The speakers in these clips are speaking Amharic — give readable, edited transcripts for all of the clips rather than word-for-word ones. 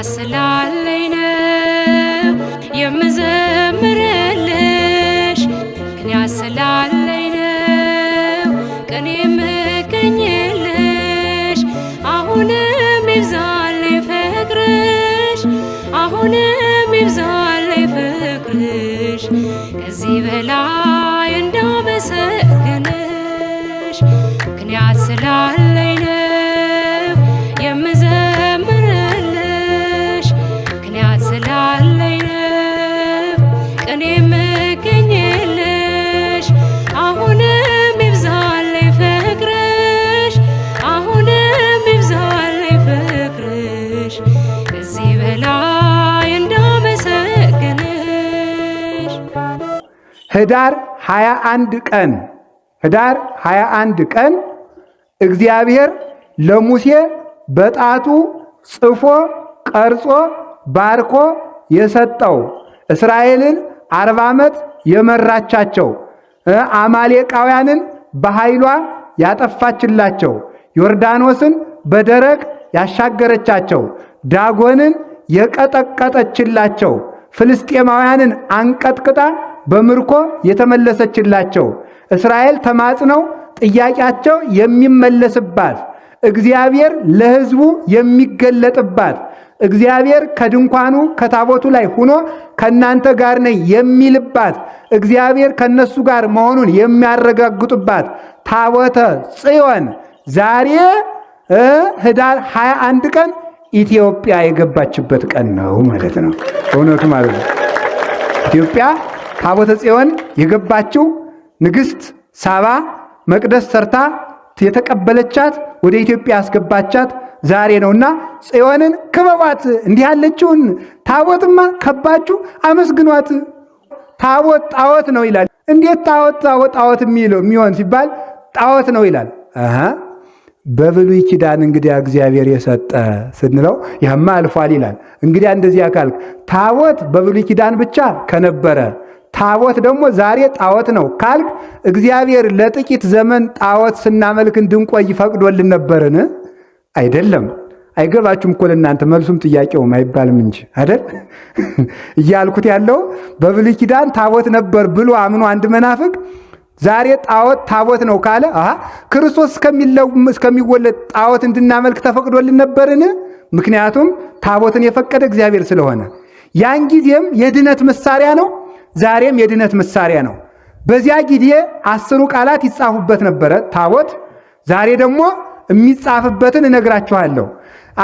ስላለኝ ነው የምዘምርልሽ፣ ምክንያት ስላለኝ ነው ቀን የምገኝልሽ። አሁንም ይብዛልኝ ፍቅርሽ፣ አሁንም ይብዛልኝ ፍቅርሽ፣ ከዚህ በላይ እንዳመሰግንሽ። ምክንያት ስላለኝ ነው ህዳር 21 ቀን እግዚአብሔር ለሙሴ በጣቱ ጽፎ ቀርጾ ባርኮ የሰጠው እስራኤልን 40 ዓመት የመራቻቸው አማሌቃውያንን በኃይሏ ያጠፋችላቸው ዮርዳኖስን በደረቅ ያሻገረቻቸው ዳጎንን የቀጠቀጠችላቸው ፍልስጤማውያንን አንቀጥቅጣ በምርኮ የተመለሰችላቸው እስራኤል ተማጽነው ጥያቄያቸው የሚመለስባት እግዚአብሔር ለሕዝቡ የሚገለጥባት እግዚአብሔር ከድንኳኑ ከታቦቱ ላይ ሆኖ ከናንተ ጋር ነኝ የሚልባት እግዚአብሔር ከነሱ ጋር መሆኑን የሚያረጋግጡባት ታቦተ ጽዮን ዛሬ ህዳር 21 ቀን ኢትዮጵያ የገባችበት ቀን ነው ማለት ነው። እውነቱ ማለት ነው። ኢትዮጵያ ታቦተ ጽዮን የገባችው ንግሥት ሳባ መቅደስ ሰርታ የተቀበለቻት ወደ ኢትዮጵያ ያስገባቻት ዛሬ ነውና ጽዮንን ክበቧት። እንዲህ ያለችውን ታቦትማ ከባችሁ አመስግኗት። ታቦት ጣዖት ነው ይላል። እንዴት ጣዖት የሚሆን ሲባል ጣዖት ነው ይላል። በብሉይ ኪዳን እንግዲያ እግዚአብሔር የሰጠ ስንለው ያማ አልፏል ይላል። እንግዲያ እንደዚህ አካል ታቦት በብሉይ ኪዳን ብቻ ከነበረ ታቦት ደግሞ ዛሬ ጣዖት ነው ካልክ እግዚአብሔር ለጥቂት ዘመን ጣዖት ስናመልክ እንድንቆይ ፈቅዶልን ነበርን? አይደለም። አይገባችሁም እኮ ለእናንተ መልሱም ጥያቄውም አይባልም እንጂ አይደል? እያልኩት ያለው በብሉይ ኪዳን ታቦት ነበር ብሎ አምኖ አንድ መናፍቅ ዛሬ ጣዖት ታቦት ነው ካለ ክርስቶስ እስከሚወለድ ጣዖት እንድናመልክ ተፈቅዶልን ነበርን? ምክንያቱም ታቦትን የፈቀደ እግዚአብሔር ስለሆነ ያን ጊዜም የድነት መሳሪያ ነው፣ ዛሬም የድነት መሳሪያ ነው። በዚያ ጊዜ 10 ቃላት ይጻፉበት ነበረ ታቦት። ዛሬ ደግሞ የሚጻፍበትን እነግራችኋለሁ።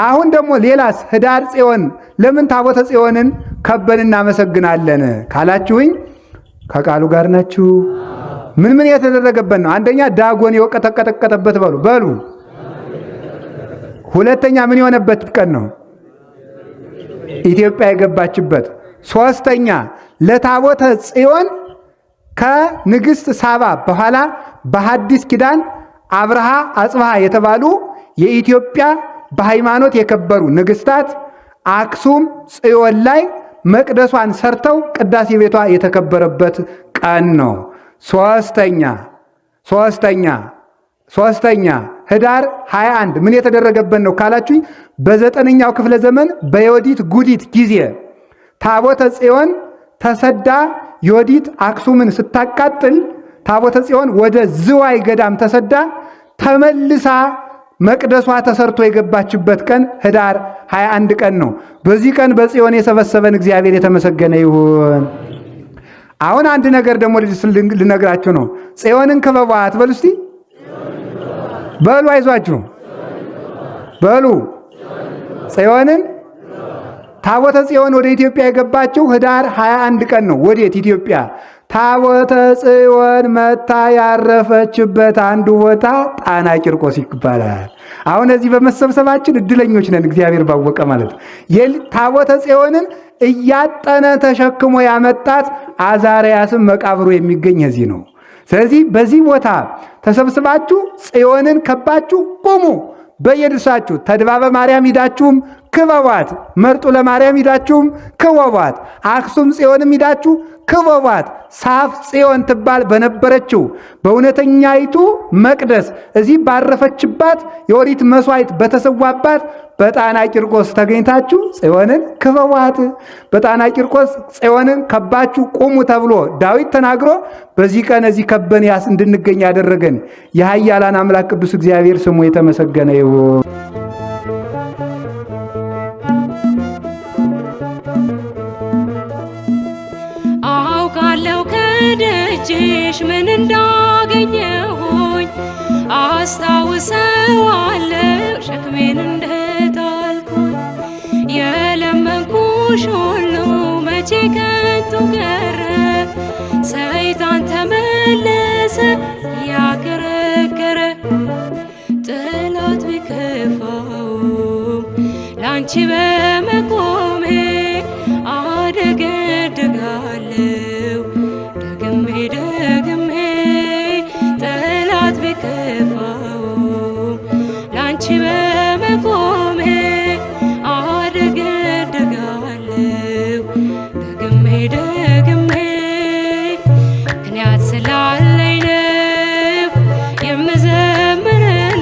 አሁን ደግሞ ሌላስ ህዳር ጽዮን ለምን ታቦተ ጽዮንን ከበን እናመሰግናለን ካላችሁኝ ከቃሉ ጋር ናችሁ። ምን የተደረገበት ነው? አንደኛ ዳጎን የቀጠቀጠበት በሉ። ሁለተኛ ምን የሆነበት ቀን ነው? ኢትዮጵያ የገባችበት። ሶስተኛ ለታቦተ ጽዮን ከንግሥት ሳባ በኋላ በሐዲስ ኪዳን አብርሃ አጽብሃ የተባሉ የኢትዮጵያ በሃይማኖት የከበሩ ንግሥታት አክሱም ጽዮን ላይ መቅደሷን ሰርተው ቅዳሴ ቤቷ የተከበረበት ቀን ነው። ሶስተኛ ህዳር 21 ምን የተደረገበት ነው ካላችሁኝ በ9ኛው ክፍለ ዘመን በዮዲት ጉዲት ጊዜ ታቦተ ጽዮን ተሰዳ ዮዲት አክሱምን ስታቃጥል ታቦተ ጽዮን ወደ ዝዋይ ገዳም ተሰዳ ተመልሳ መቅደሷ ተሰርቶ የገባችበት ቀን ህዳር 21 ቀን ነው። በዚህ ቀን በጽዮን የሰበሰበን እግዚአብሔር የተመሰገነ ይሁን። አሁን አንድ ነገር ደግሞ ልነግራችሁ ነው። ጽዮንን ክበቧት በሉ እስቲ በሉ፣ አይዟችሁ በሉ። ጽዮንን ታቦተ ጽዮን ወደ ኢትዮጵያ የገባችው ህዳር 21 ቀን ነው። ወዴት? ኢትዮጵያ። ታቦተ ጽዮን መታ ያረፈችበት አንዱ ቦታ ጣና ቂርቆስ ይባላል። አሁን እዚህ በመሰብሰባችን እድለኞች ነን፣ እግዚአብሔር ባወቀ ማለት ነው። ታቦተ ጽዮንን እያጠነ ተሸክሞ ያመጣት አዛርያስም መቃብሩ የሚገኝ እዚህ ነው። ስለዚህ በዚህ ቦታ ተሰብስባችሁ ጽዮንን ከባችሁ ቁሙ። በየድርሳችሁ ተድባበ ማርያም ሂዳችሁም ክበቧት፣ መርጡ ለማርያም ሂዳችሁም ክበቧት፣ አክሱም ጽዮንም ሂዳችሁ ክበቧት። ሳፍ ጽዮን ትባል በነበረችው በእውነተኛይቱ መቅደስ እዚህ ባረፈችባት የኦሪት መስዋዕት በተሰዋባት በጣና ቂርቆስ ተገኝታችሁ ጽዮንን ክበቧት። በጣና ቂርቆስ ጽዮንን ከባችሁ ቁሙ ተብሎ ዳዊት ተናግሮ በዚህ ቀን እዚህ ከበን እንድንገኝ ያደረገን የኃያላን አምላክ ቅዱስ እግዚአብሔር ስሙ የተመሰገነ ይሁን። አውቃለሁ ከደጅሽ ምን እንዳገኘሁኝ፣ አስታውሰዋለሁ ሸክሜን እንደጣልኩኝ። የለመንኩሽ ሁሉ መቼ ከንቱ ቀረ፣ ሰይጣን ተመለሰ ያከረከረ። ጠላት ቢከፋውም ላንቺ በመቆሜ አደገድጋለሁ ደግሜ ደግሜ። ጠላት ቢከፋውም ላንቺ በመቆሜ አደገድጋለሁ ደግሜ ደግሜ። ምክንያት ስላለኝ ነው የምዘምርልሽ፣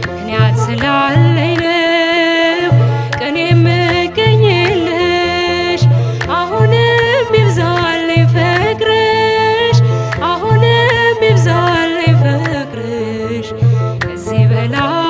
ምክንያት ስላለኝ ነው ቀን የምገኝልሽ። አሁንም ይብዛልኝ ፍቅርሽ፣ አሁንም ይብዛልኝ ፍቅርሽ ከዚህ በላይ